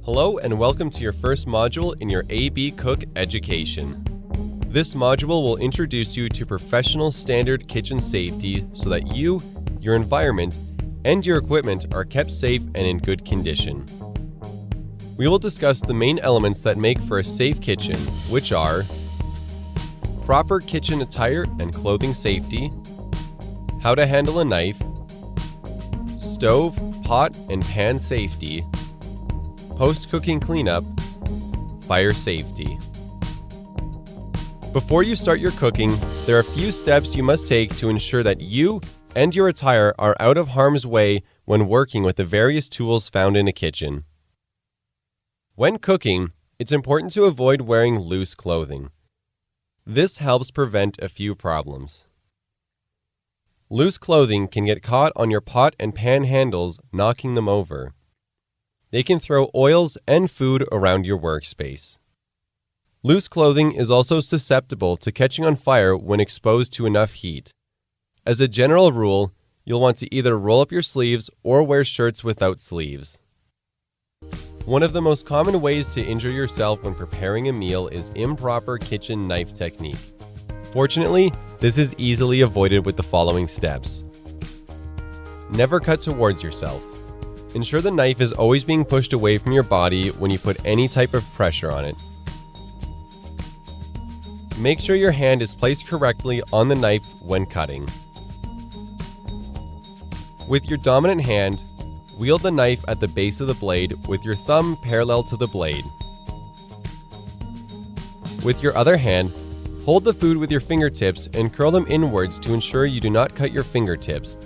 Hello and welcome to your first module in your ABCook education. This module will introduce you to professional standard kitchen safety so that you, your environment, and your equipment are kept safe and in good condition. We will discuss the main elements that make for a safe kitchen, which are proper kitchen attire and clothing safety, how to handle a knife, stove, pot, and pan safety, post-cooking cleanup, fire safety. Before you start your cooking, there are a few steps you must take to ensure that you and your attire are out of harm's way when working with the various tools found in a kitchen. When cooking, it's important to avoid wearing loose clothing. This helps prevent a few problems. Loose clothing can get caught on your pot and pan handles, knocking them over. They can throw oils and food around your workspace. Loose clothing is also susceptible to catching on fire when exposed to enough heat. As a general rule, you'll want to either roll up your sleeves or wear shirts without sleeves. One of the most common ways to injure yourself when preparing a meal is improper kitchen knife technique. Fortunately, this is easily avoided with the following steps. Never cut towards yourself. Ensure the knife is always being pushed away from your body when you put any type of pressure on it. Make sure your hand is placed correctly on the knife when cutting. With your dominant hand, wield the knife at the base of the blade with your thumb parallel to the blade. With your other hand, hold the food with your fingertips and curl them inwards to ensure you do not cut your fingertips.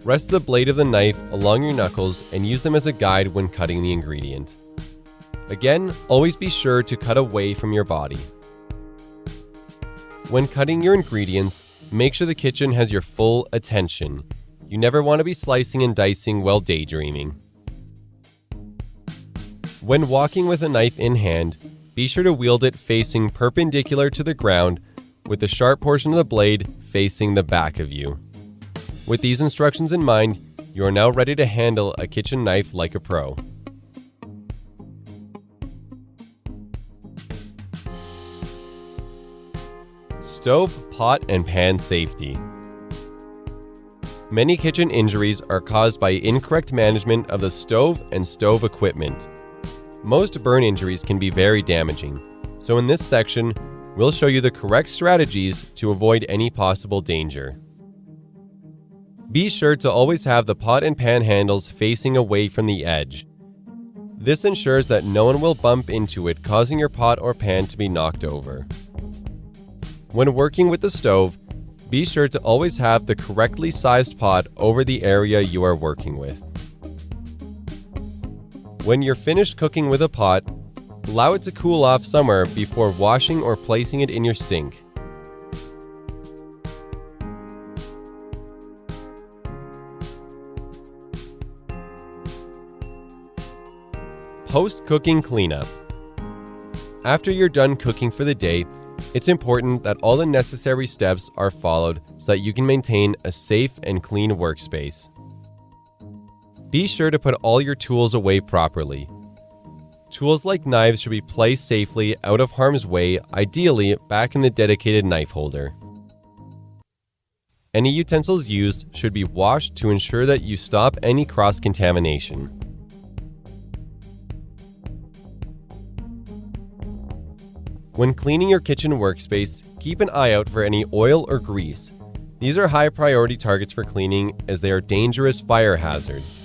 Rest the blade of the knife along your knuckles and use them as a guide when cutting the ingredient. Again, always be sure to cut away from your body. When cutting your ingredients, make sure the kitchen has your full attention. You never want to be slicing and dicing while daydreaming. When walking with a knife in hand, be sure to wield it facing perpendicular to the ground with the sharp portion of the blade facing the back of you. With these instructions in mind, you are now ready to handle a kitchen knife like a pro. Stove, pot, and pan safety. Many kitchen injuries are caused by incorrect management of the stove and stove equipment. Most burn injuries can be very damaging, so in this section, we'll show you the correct strategies to avoid any possible danger. Be sure to always have the pot and pan handles facing away from the edge. This ensures that no one will bump into it, causing your pot or pan to be knocked over. When working with the stove, be sure to always have the correctly sized pot over the area you are working with. When you're finished cooking with a pot, allow it to cool off somewhere before washing or placing it in your sink. Post-cooking cleanup. After you're done cooking for the day, it's important that all the necessary steps are followed so that you can maintain a safe and clean workspace. Be sure to put all your tools away properly. Tools like knives should be placed safely out of harm's way, ideally back in the dedicated knife holder. Any utensils used should be washed to ensure that you stop any cross-contamination. When cleaning your kitchen workspace, keep an eye out for any oil or grease. These are high priority targets for cleaning as they are dangerous fire hazards.